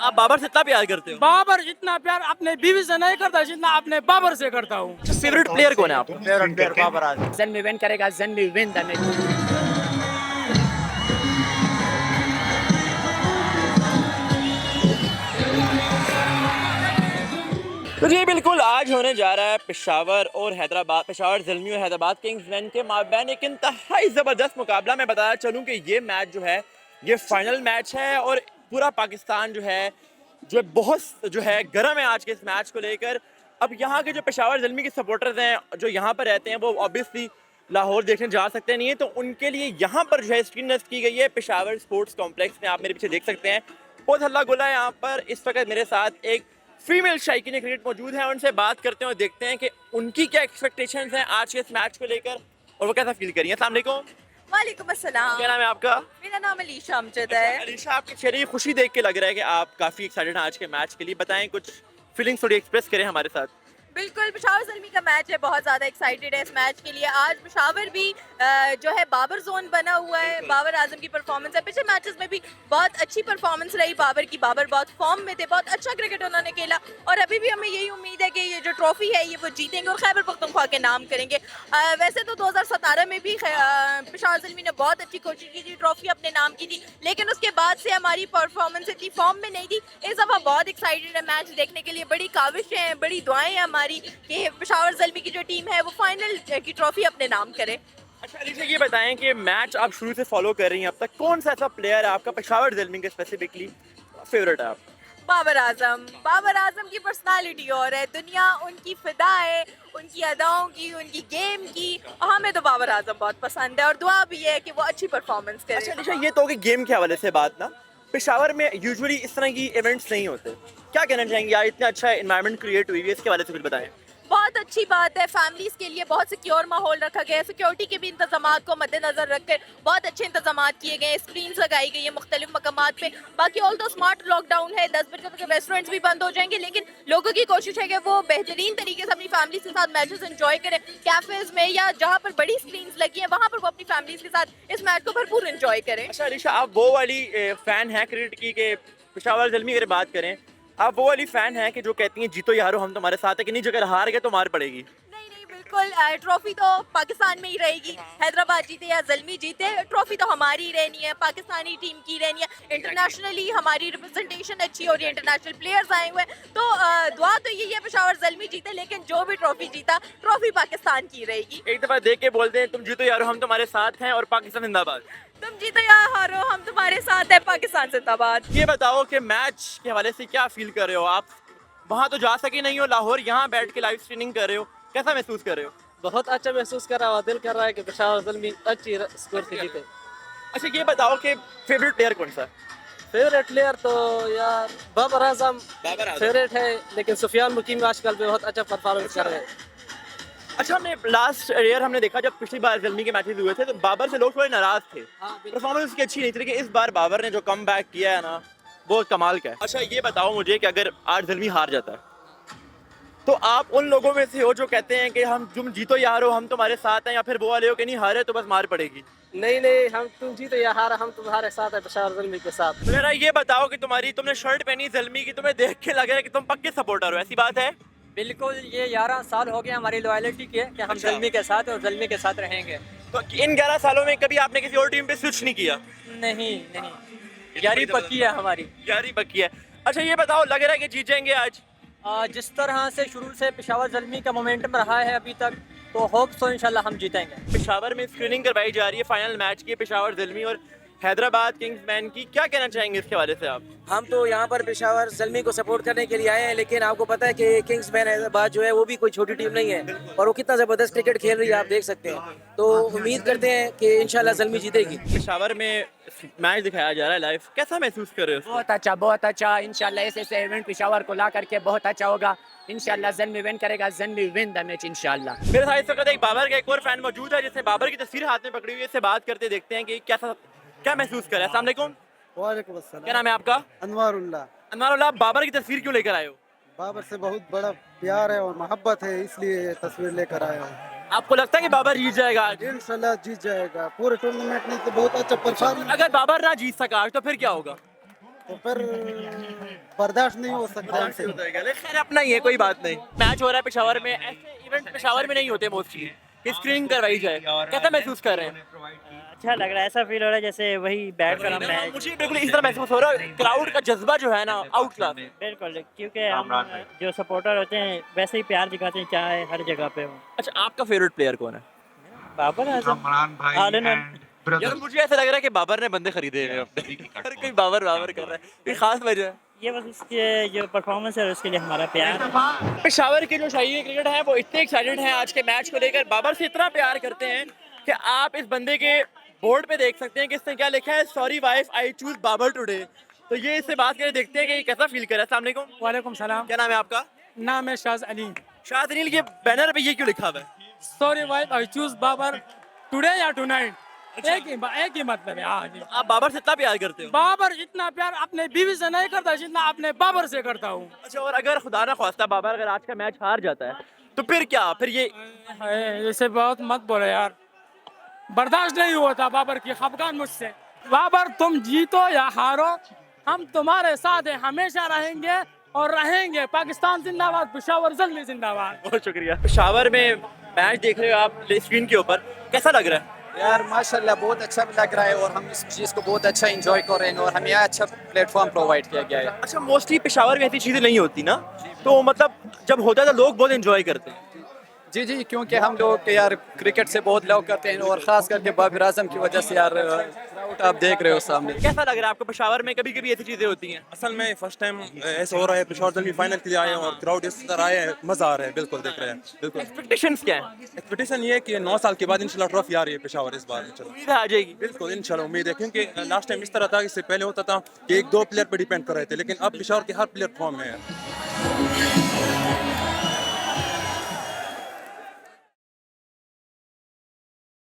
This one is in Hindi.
आप बाबर से इतना प्यार करते हो? बाबर इतना प्यार अपने बीवी से नहीं करता जितना अपने बाबर से करता हूँ। फेवरेट प्लेयर कौन है आपका? Favourite player Babar Azam. जन्मी विन करेगा, जन्मी विन द मैच। तो जी बिल्कुल आज होने जा रहा है पेशावर और हैदराबाद, पेशावर ज़ल्मी और हैदराबाद किंग्समैन के माबैन एक इंतहाई ज़बरदस्त मुकाबला। मैं बताया चलूँ कि ये मैच जो है ये फाइनल मैच है और पूरा पाकिस्तान जो है बहुत जो है गर्म है आज के इस मैच को लेकर। अब यहाँ के जो पेशावर ज़ल्मी के सपोर्टर्स हैं जो यहाँ पर रहते हैं वो ऑब्वियसली लाहौर देखने जा सकते नहीं है, तो उनके लिए यहाँ पर जो है स्क्रीन नस्ब की गई है पेशावर स्पोर्ट्स कॉम्प्लेक्स में। आप मेरे पीछे देख सकते हैं बहुत हल्ला गुल्ला है यहाँ पर। इस वक्त मेरे साथ एक फीमेल शाइकीन क्रिकेट मौजूद है, उनसे बात करते हैं और देखते हैं कि उनकी क्या एक्सपेक्टेशंस हैं आज के इस मैच को लेकर और वो कैसा फील करिए। अस्सलाम वालेकुम। वालेकुम अस्सलाम। क्या नाम है आपका? मेरा नाम अलीशा अमजद है। अलीशा, आपके चेहरे की खुशी देख के लग रहा है कि आप काफ़ी एक्साइटेड हैं आज के मैच के लिए। बताएं, कुछ फीलिंग्स थोड़ी एक्सप्रेस करें हमारे साथ। बिल्कुल, पेशावर ज़ल्मी का मैच है, बहुत ज़्यादा एक्साइटेड है इस मैच के लिए। आज पेशावर भी जो है बाबर जोन बना हुआ है, बाबर आजम की परफॉर्मेंस है। पिछले मैचेस में भी बहुत अच्छी परफॉर्मेंस रही बाबर की। बाबर बहुत फॉर्म में थे, बहुत अच्छा क्रिकेट उन्होंने खेला और अभी भी हमें यही उम्मीद है कि ये जो ट्रॉफी है ये वो जीतेंगे और खैबर पख्तूनख्वा के नाम करेंगे। वैसे तो 2017 में भी पेशावर ज़ल्मी ने बहुत अच्छी कोशिश की थी, ट्रॉफी अपने नाम की थी, लेकिन उसके बाद से हमारी परफॉर्मेंस इतनी फॉर्म में नहीं थी। इस दफ़ा बहुत एक्साइटेड है मैच देखने के लिए, बड़ी काविशें हैं, बड़ी दुआएं हैं हमारी कि पेशावर ज़ल्मी की जो टीम है वो फाइनल की ट्रॉफी अपने नाम करे। अच्छा अलीशा, ये बताएं कि मैच आप शुरू से फॉलो कर रही हैं अब तक, कौन सा ऐसा प्लेयर है आपका पेशावर ज़ल्मी के स्पेसिफिकली फेवरेट है आप? बाबर आजम। बाबर आजम की पर्सनालिटी और है, दुनिया उनकी फिदा है, उनकी अदाओं की, उनकी गेम की। और हमें तो बाबर आजम बहुत पसंद है और दुआ भी है कि वो अच्छी परफॉर्मेंस अच्छा करे। अलीशा, ये तो होगी गेम के हवाले से बात ना। पेशावर में यूजुअली इस तरह की इवेंट्स नहीं होते, क्या कहना चाहेंगे यार? इतना अच्छा इन्वायरमेंट क्रिएट हुई है, इसके हवाले से कुछ बताएं। बहुत अच्छी बात है, फैमिलीज के लिए बहुत सिक्योर माहौल रखा गया है। सिक्योरिटी के भी इंतजाम को मद्देनजर रखकर बहुत अच्छे इंतजाम किए गए हैं, स्क्रीन्स लगाई गई है मुख्तलिफ मकामात पे। बाकी ऑल तो स्मार्ट लॉकडाउन है, 10 बजे तक रेस्टोरेंट्स भी बंद हो जाएंगे, लेकिन लोगों की कोशिश है कि वो बेहतरीन तरीके से अपनी फैमिली के साथ मैचेस एंजॉय करें। कैफेज में या जहाँ पर बड़ी स्क्रीन्स लगी हैं वहाँ पर वो अपनी फैमिलीज के साथ इस मैच को भरपूर एंजॉय करें। अच्छा अलीशा, आप वो वाली फैन हैं क्रिकेट की कि पेशावर ज़ल्मी अगर बात करें, आप वो वाली फैन हैं कि जो कहती हैं जीतो यारो हम तुम्हारे साथ है, कि नहीं जो अगर हार गए तो मार पड़ेगी? नहीं नहीं, बिल्कुल ट्रॉफी तो पाकिस्तान में ही रहेगी। हैदराबाद जीते या ज़ल्मी जीते, ट्रॉफी तो हमारी ही रहनी है, पाकिस्तानी टीम की रहनी है। इंटरनेशनली हमारी रिप्रेजेंटेशन अच्छी हो रही है, इंटरनेशनल प्लेयर्स आए हुए हैं, तो दुआ तो यही है पेशावर ज़ल्मी जीते, लेकिन जो भी ट्रॉफी जीता ट्रॉफी पाकिस्तान की रहेगी। एक दफ़ा देख के बोलते हैं तुम जीतो यारो हम तुम्हारे साथ हैं और पाकिस्तान जिंदाबाद। तुम जीतो या हारो हम तुम्हारे साथ है, पाकिस्तान जिंदाबाद। ये बताओ कि मैच के हवाले से क्या फील कर रहे हो आप? वहाँ तो जा सके नहीं हो लाहौर, यहाँ बैठ के लाइव स्ट्रीमिंग कर रहे हो, कैसा महसूस कर रहे हो? बहुत अच्छा महसूस कर रहा हूँ, दिल कर रहा है कि पेशावर ज़ल्मी अच्छी स्कोर से जीते। अच्छा ये बताओ कि फेवरेट प्लेयर कौन सा? फेवरेट प्लेयर तो यार बाबर आजम बाबर आजम। फेवरेट है, लेकिन सुफियान मुकीम आजकल बहुत अच्छा परफॉर्मेंस कर रहे हैं। अच्छा, हमने लास्ट ईयर हमने देखा जब पिछली बार ज़ल्मी के मैचेस हुए थे तो बाबर से लोग थोड़े नाराज थे, परफॉर्मेंस उसकी अच्छी नहीं थी, लेकिन इस बार बाबर ने जो कम बैक किया है ना वो कमाल का है। अच्छा ये बताओ मुझे कि अगर आज ज़ल्मी हार जाता है तो आप उन लोगों में से हो जो कहते हैं कि हम तुम जीतो यार हो हम तुम्हारे साथ हैं, या फिर वो वाले हो कि नहीं हारे तो बस मार पड़ेगी? नहीं नहीं, हम तुम जीते या हारा हम तुम्हारे साथ है, पेशावर ज़ल्मी के साथ। तो जरा ये बताओ कि तुमने शर्ट पहनी ज़ल्मी की, तुम्हें देख के लग रहा है कि तुम पक्के सपोर्टर हो, ऐसी बात है? बिल्कुल, ये 11 साल हो गए हमारी लॉयल्टी के कि हम अच्छा। ज़ल्मी के साथ और ज़ल्मी के साथ रहेंगे। तो इन 11 सालों में कभी आपने किसी और टीम पे स्विच नहीं किया? नहीं नहीं, यारी पक्की है हमारी। यारी पक्की है। अच्छा ये बताओ, लग रहा है कि जीत जाएंगे आज? जिस तरह से शुरू से पेशावर ज़ल्मी का मोमेंटम रहा है अभी तक, तो होप सो इंशाल्लाह हम जीतेंगे। पेशावर में स्क्रीनिंग करवाई जा रही है फाइनल मैच की, पेशावर ज़ल्मी और हैदराबाद किंग्समैन की, क्या कहना चाहेंगे इसके हवाले से आप? हम तो यहाँ पर पेशावर ज़ल्मी को सपोर्ट करने के लिए आए हैं, लेकिन आपको पता है कि किंग्समैन हैदराबाद जो है वो भी कोई छोटी टीम नहीं है और वो कितना ज़बरदस्त क्रिकेट खेल रही है, आप देख सकते हैं। तो उम्मीद करते हैं कि इंशाल्लाह ज़ल्मी जीतेगी। पेशावर में मैच दिखाया जा रहा है लाइव, कैसा महसूस कर रहे हो? बहुत अच्छा। इंशाल्लाह ऐसे इवेंट पेशावर को ला करके बहुत अच्छा होगा। इंशाल्लाह ज़ल्मी विन करेगा, ज़ल्मी विन द मैच इंशाल्लाह। मेरे साथ इस वक्त एक बाबर का एक और फैन मौजूद है जिसने बाबर की तस्वीर हाथ में पकड़ी हुई है, इससे बात करते देखते हैं कि क्या महसूस कर रहा है। अस्सलाम वालेकुम। वालेकुम अस्सलाम। क्या नाम है आपका? अनवारुल्लाह। अनवारुल्लाह, आप बाबर की तस्वीर क्यों लेकर आए हो? बाबर से बहुत बड़ा प्यार है और मोहब्बत है, इसलिए ये तस्वीर लेकर आया हूँ। आपको लगता है कि बाबर जीत जाएगा आज? इंशाल्लाह जीत जाएगा। पूरे टूर्नामेंट में तो बहुत अच्छा परफॉर्मेंस। अगर बाबर ना जीत सका आज तो फिर क्या होगा? तो फिर बर्दाश्त नहीं हो सकता हमसे। खैर अपना ही है, कोई बात नहीं। मैच हो रहा है पेशावर में, ऐसे इवेंट पेशावर में नहीं होते मोस्टली, कि स्क्रीनिंग करवाई जाए, कैसा महसूस कर रहे हैं? अच्छा लग रहा है, ऐसा फील हो रहा है जैसे वही बैट का मैच। मुझे बिल्कुल इस तरह महसूस हो रहा है, क्राउड का जज्बा जो है ना आउट क्लास। बिल्कुल, क्योंकि हम जो सपोर्टर होते हैं वैसे ही प्यार दिखाते हैं, चाहे हर जगह पे हो। अच्छा, आपका फेवरेट प्लेयर कौन है? बाबर आजम, आलन यार मुझे ऐसा लग रहा है कि बाबर ने बंदे खरीदे हैं अपने। हर कोई बाबर बाबर कर रहा है, कोई खास वजह है? ये बस उसके जो परफॉर्मेंस है उसके लिए हमारा प्यार। पेशावर के जो शाहीन क्रिकेट है वो इतने एक्साइटेड हैं आज के मैच को लेकर, बाबर से इतना प्यार करते हैं कि आप इस बंदे के बोर्ड पे देख सकते हैं कि इसने क्या लिखा है, sorry wife I choose Babar today. तो ये इससे बात करके देखते हैं कि ये कैसा फील कर रहा है। अस्सलाम वालेकुम। वालेकुम सलाम। क्या नाम है आपका? नाम है शाज अली। शाद अनिल, ये बैनर पे ये क्यों लिखा हुआ है? Sorry wife I choose Babar today या टुनाइट, एक ही मतलब है। हाँ जी, आप बाबर से इतना प्यार करते हो? बाबर जितना प्यार अपने बीवी से नहीं करता जितना अपने बाबर से करता हूँ। अच्छा, और अगर खुदा ना ख्वास्ता बाबर अगर आज का मैच हार जाता है तो फिर क्या? फिर ये ऐसे बहुत मत बोले यार, बर्दाश्त नहीं होता बाबर की खफगान मुझसे। बाबर तुम जीतो या हारो, हम तुम्हारे साथ हैं, हमेशा रहेंगे और रहेंगे। पाकिस्तान जिंदाबाद, पेशावर ज़ल्मी जिंदाबाद। बहुत शुक्रिया। पेशावर में मैच देख रहे हो आप स्क्रीन के ऊपर, कैसा लग रहा है? यार माशाल्लाह बहुत अच्छा भी लग रहा है और हम इस चीज़ को बहुत अच्छा एंजॉय कर रहे हैं और हमें अच्छा प्लेटफॉर्म प्रोवाइड किया गया है। अच्छा, मोस्टली पेशावर में ऐसी चीज़ें नहीं होती ना, तो मतलब जब होता है तो लोग बहुत एंजॉय करते हैं। जी जी, क्योंकि हम लोग यार क्रिकेट से बहुत लव करते हैं और ख़ास करके बाबर आजम की वजह से यार क्राउड आप देख रहे हो सामने। कैसा लग रहा है आपको? पेशावर में कभी कभी ऐसी चीज़ें होती हैं। असल में फर्स्ट टाइम ऐसा हो रहा है, पेशावर ज़ल्मी फाइनल के लिए आए हैं और क्राउड इस तरह आए हैं, मज़ा आ रहा है। बिल्कुल देख रहे हैं, बिल्कुल। एक्सपेक्टेशंस क्या है? एक्सपेक्टेशन ये है कि 9 साल के बाद इंशाल्लाह ट्रॉफी आ रही है पेशावर इस बार इंशाल्लाह। उम्मीद है आ जाएगी। बिल्कुल इंशाल्लाह उम्मीद है, क्योंकि लास्ट टाइम इस तरह था, इससे पहले होता था कि 1-2 प्लेयर पर डिपेंड कर रहे थे, लेकिन अब पेशावर के हर प्लेयर फॉर्म में है।